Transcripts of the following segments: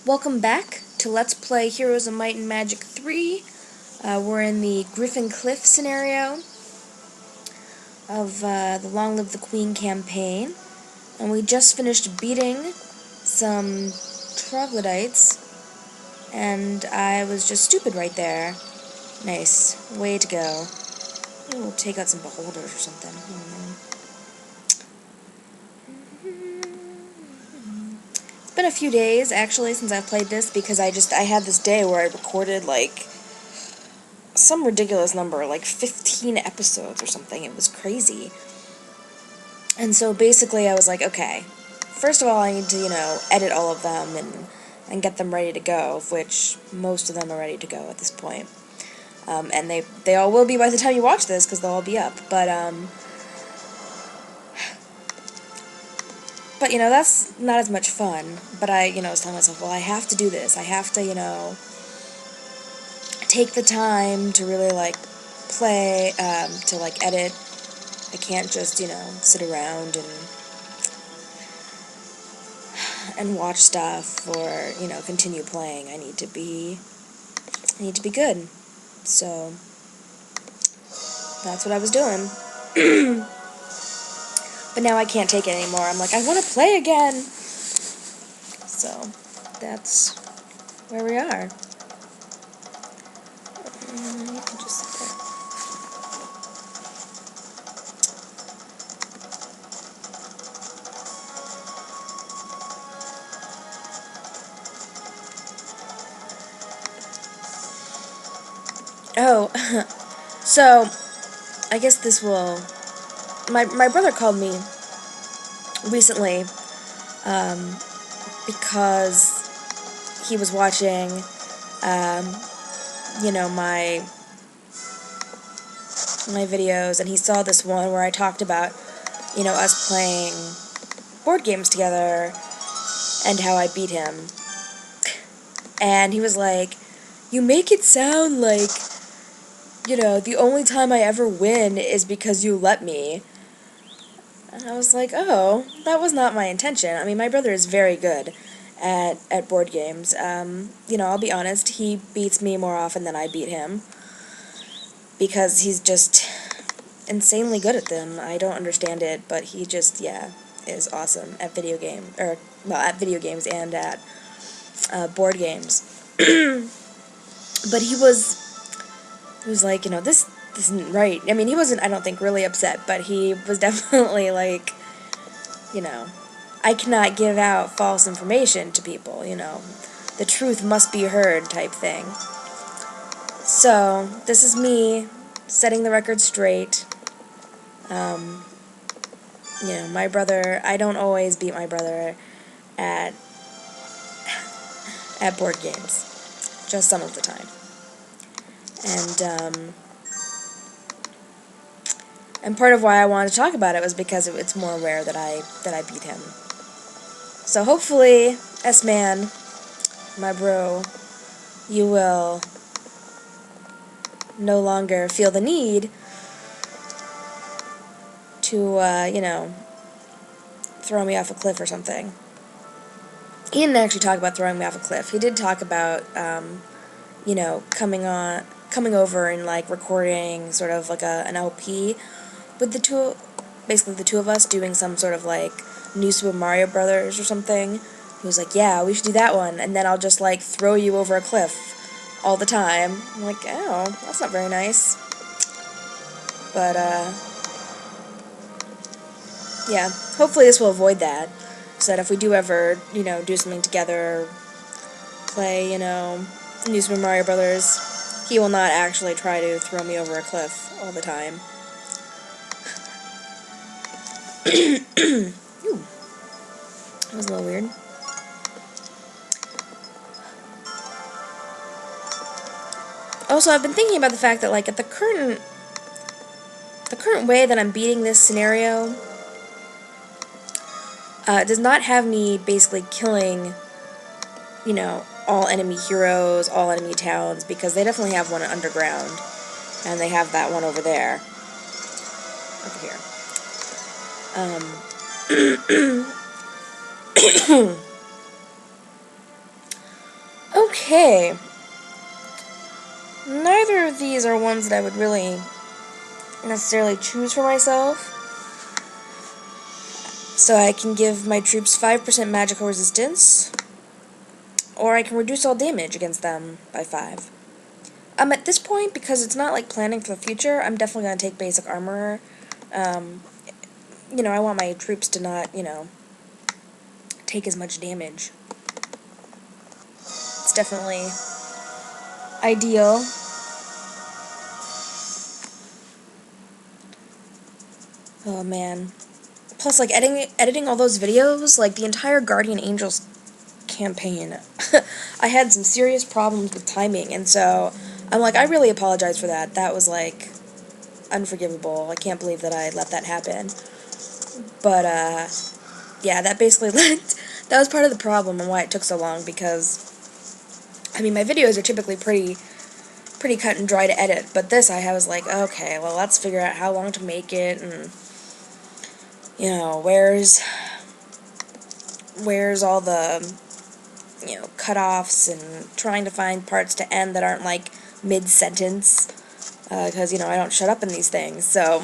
Welcome back to Let's Play Heroes of Might and Magic 3. We're in the Griffin Cliff scenario of the Long Live the Queen campaign. And we just finished beating some troglodytes. And I was just stupid right there. Nice. Way to go. Maybe we'll take out some beholders or something. I don't know. It's been a few days, actually, since I've played this, because I had this day where I recorded, like, some ridiculous number, like 15 episodes or something. It was crazy. And so basically I was like, okay, first of all I need to, edit all of them and get them ready to go, which most of them are ready to go at this point. And they all will be by the time you watch this, because they'll all be up. But that's not as much fun. But I was telling myself, well, I have to do this. I have to, take the time to really, like, play, to, like, edit. I can't just, sit around and watch stuff or, continue playing. I need to be good. So that's what I was doing. But now I can't take it anymore. I'm like, I want to play again. So that's where we are. You can just sit there. Oh, so I guess this will. My brother called me recently because he was watching, my videos, and he saw this one where I talked about, us playing board games together and how I beat him. And he was like, you make it sound like, the only time I ever win is because you let me. And I was like, oh, that was not my intention. I mean, my brother is very good at board games. I'll be honest, he beats me more often than I beat him. Because he's just insanely good at them. I don't understand it, but he just, is awesome at video games and at board games. But he was like, this isn't right. I mean, he wasn't, I don't think, really upset, but he was definitely like, I cannot give out false information to people, the truth must be heard type thing. So, this is me setting the record straight. My brother, I don't always beat my brother at board games. Just some of the time. And part of why I wanted to talk about it was because it's more rare that I beat him. So hopefully, S-Man, my bro, you will no longer feel the need to, throw me off a cliff or something. He didn't actually talk about throwing me off a cliff. He did talk about, coming over and, like, recording sort of like an LP with basically the two of us doing some sort of, like, New Super Mario Brothers or something. He was like, yeah, we should do that one, and then I'll just, like, throw you over a cliff all the time. I'm like, oh, that's not very nice. But, yeah, hopefully this will avoid that, so that if we do ever, do something together, play, New Super Mario Brothers, he will not actually try to throw me over a cliff all the time. Ooh. That was a little weird. Also, I've been thinking about the fact that, like, at the current way that I'm beating this scenario, does not have me basically killing, all enemy heroes, all enemy towns, because they definitely have one underground, and they have that one over there. Over here. Okay. Neither of these are ones that I would really necessarily choose for myself. So I can give my troops 5% magical resistance, or I can reduce all damage against them by 5. At this point, because it's not like planning for the future, I'm definitely going to take basic armor. You know, I want my troops to not, you know, take as much damage. It's definitely ideal. Oh man. Plus, like, editing all those videos, like, the entire Guardian Angels campaign, I had some serious problems with timing, and so I'm like, I really apologize for that. That was, like, unforgivable. I can't believe that I let that happen. But, yeah, that basically that was part of the problem and why it took so long, because, I mean, my videos are typically pretty cut and dry to edit, but this I was like, okay, well, let's figure out how long to make it, and, you know, where's all the, you know, cutoffs, and trying to find parts to end that aren't, like, mid-sentence, because, you know, I don't shut up in these things, so,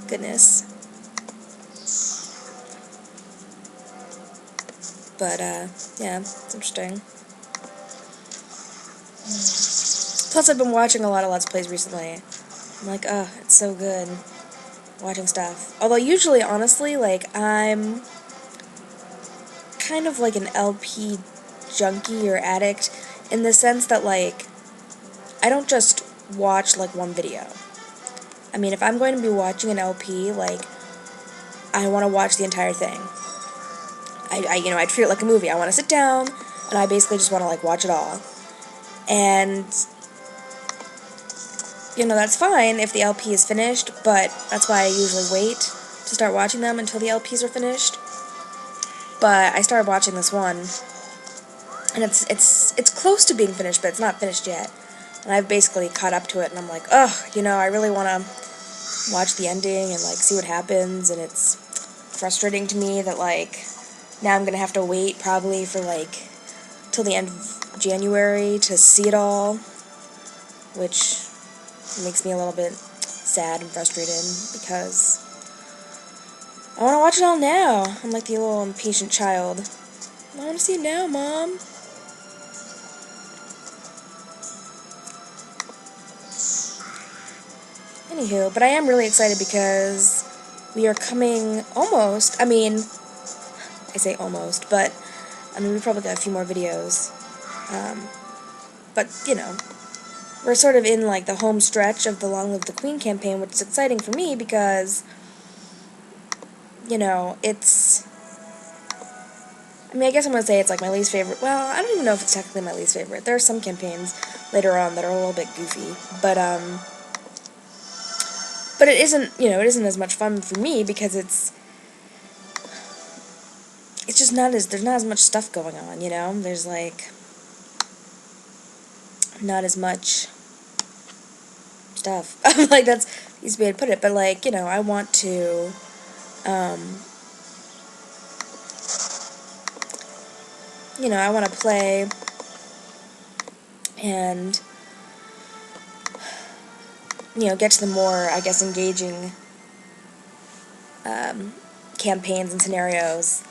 goodness. But, yeah, it's interesting. Plus, I've been watching a lot of Let's Plays recently. I'm like, oh, it's so good watching stuff. Although, usually, honestly, like, I'm kind of like an LP junkie or addict, in the sense that, like, I don't just watch, like, one video. I mean, if I'm going to be watching an LP, like, I want to watch the entire thing. You know, I treat it like a movie. I want to sit down, and I basically just want to, like, watch it all. And, you know, that's fine if the LP is finished, but that's why I usually wait to start watching them until the LPs are finished. But I started watching this one, and it's close to being finished, but it's not finished yet. And I've basically caught up to it, and I'm like, ugh, you know, I really want to watch the ending and, like, see what happens, and it's frustrating to me that, like, now I'm going to have to wait probably for, like, till the end of January to see it all, which makes me a little bit sad and frustrated, because I want to watch it all now. I'm like the little impatient child. I want to see it now, Mom. Anywho, but I am really excited because we are coming almost, I mean, I say almost, but, I mean, we've probably got a few more videos, but, you know, we're sort of in, like, the home stretch of the Long Live the Queen campaign, which is exciting for me because, you know, it's, I mean, I guess I'm going to say it's, like, my least favorite. Well, I don't even know if it's technically my least favorite. There are some campaigns later on that are a little bit goofy, but it isn't, you know, it isn't as much fun for me because it's just not as, there's not as much stuff going on, you know? There's, like, not as much stuff. Like, that's the easiest way to put it, but, like, you know, I want to, you know, I want to play and, you know, get to the more, I guess, engaging campaigns and scenarios,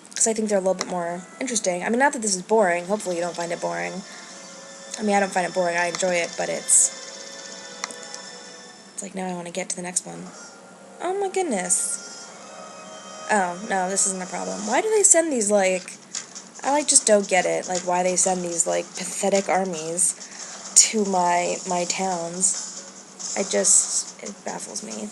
because I think they're a little bit more interesting. I mean, not that this is boring. Hopefully you don't find it boring. I mean, I don't find it boring. I enjoy it, but it's like, now I want to get to the next one. Oh my goodness. Oh, no, this isn't a problem. Why do they send these, like, I, like, just don't get it, like, why they send these, like, pathetic armies to my towns. It baffles me.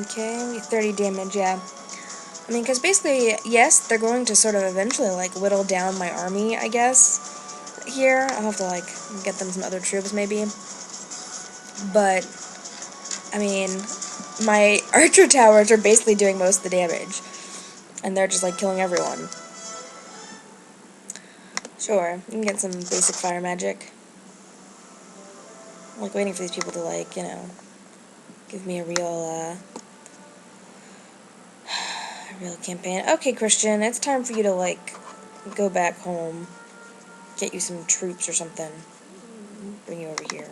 Okay, 30 damage, yeah. I mean, because basically, yes, they're going to sort of eventually, like, whittle down my army, I guess, here. I'll have to, like, get them some other troops, maybe. But, I mean, my archer towers are basically doing most of the damage. And they're just, like, killing everyone. Sure, you can get some basic fire magic. I'm, like, waiting for these people to, like, you know, give me a real campaign. Okay, Christian, it's time for you to, like, go back home. Get you some troops or something. Bring you over here.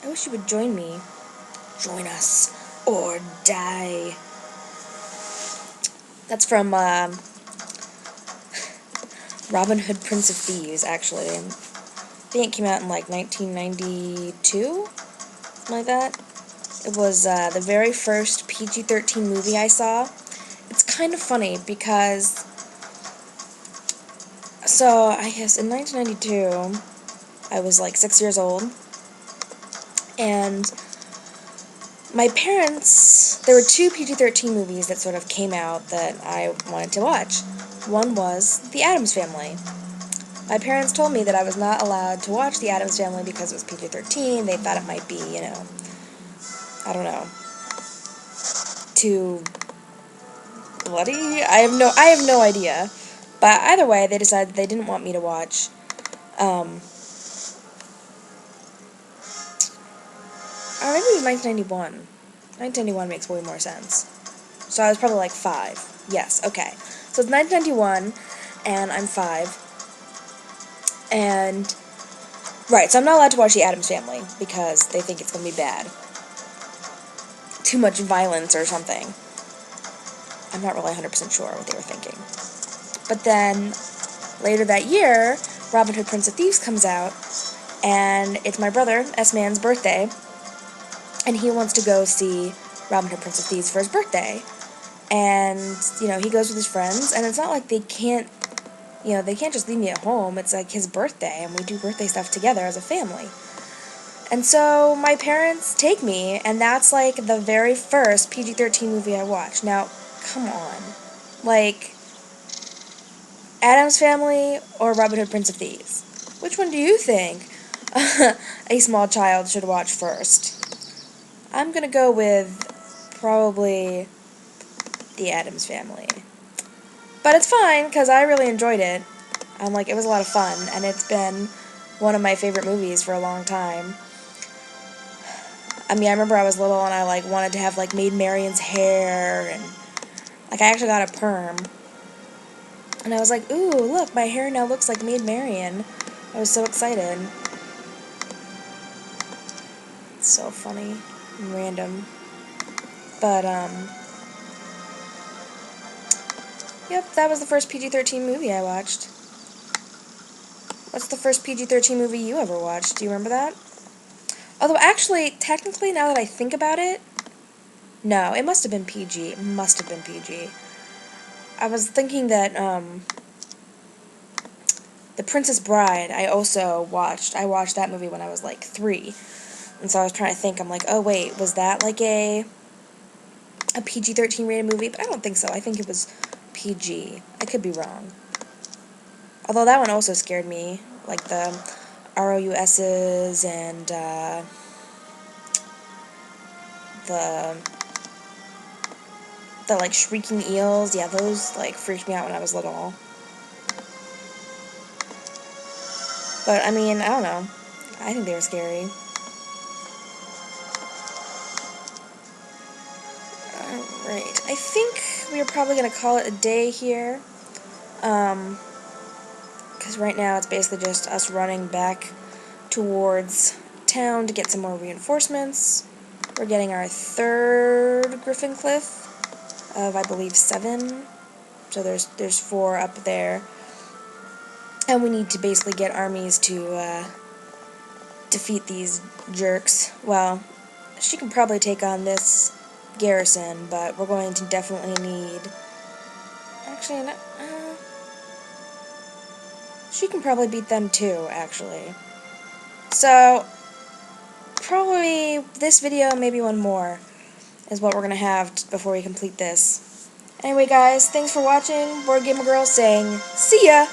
I wish you would join me. Join us or die. That's from Robin Hood, Prince of Thieves, actually. I think it came out in like 1992, something like that. It was the very first PG-13 movie I saw. It's kind of funny because, so I guess in 1992, I was like 6 years old, and my parents, there were two PG-13 movies that sort of came out that I wanted to watch. One was The Addams Family. My parents told me that I was not allowed to watch The Addams Family because it was PG-13. They thought it might be, you know, I don't know, too bloody? I have no idea. But either way, they decided they didn't want me to watch, or maybe it was 1991. 1991 makes way more sense. So I was probably like 5. Yes, okay. So it's 1991, and I'm 5. And, right, so I'm not allowed to watch The Addams Family, because they think it's going to be bad. Too much violence or something. I'm not really 100% sure what they were thinking. But then, later that year, Robin Hood, Prince of Thieves comes out, and it's my brother, S-Man's birthday, and he wants to go see Robin Hood, Prince of Thieves for his birthday. And, you know, he goes with his friends, and it's not like they can't, you know, they can't just leave me at home. It's like his birthday, and we do birthday stuff together as a family. And so my parents take me, and that's like the very first PG-13 movie I watched. Now, come on. Like, Addams Family or Robin Hood, Prince of Thieves? Which one do you think a small child should watch first? I'm gonna go with probably The Addams Family. But it's fine, because I really enjoyed it. Like, it was a lot of fun, and it's been one of my favorite movies for a long time. I mean, I remember I was little, and I, like, wanted to have, like, Maid Marian's hair, and, like, I actually got a perm. And I was like, ooh, look, my hair now looks like Maid Marian. I was so excited. It's so funny and random. But, yep, that was the first PG-13 movie I watched. What's the first PG-13 movie you ever watched? Do you remember that? Although, actually, technically, now that I think about it, no, it must have been PG. It must have been PG. I was thinking that, The Princess Bride, I also watched. I watched that movie when I was, like, 3. And so I was trying to think, I'm like, oh, wait, was that, like, a PG-13 rated movie? But I don't think so. I think it was PG. I could be wrong. Although that one also scared me. Like, the RoUS's and, the, like, shrieking eels. Yeah, those, like, freaked me out when I was little. But, I mean, I don't know. I think they were scary. Alright, I think we are probably going to call it a day here. Because right now it's basically just us running back towards town to get some more reinforcements. We're getting our 3rd Griffin cliff of, I believe, 7. So there's 4 up there. And we need to basically get armies to defeat these jerks. Well, she can probably take on this garrison, but we're going to definitely need... Actually, no, she can probably beat them too, actually. So, probably this video, maybe one more, is what we're going to have before we complete this. Anyway, guys, thanks for watching. Board Gamer Girl saying, see ya!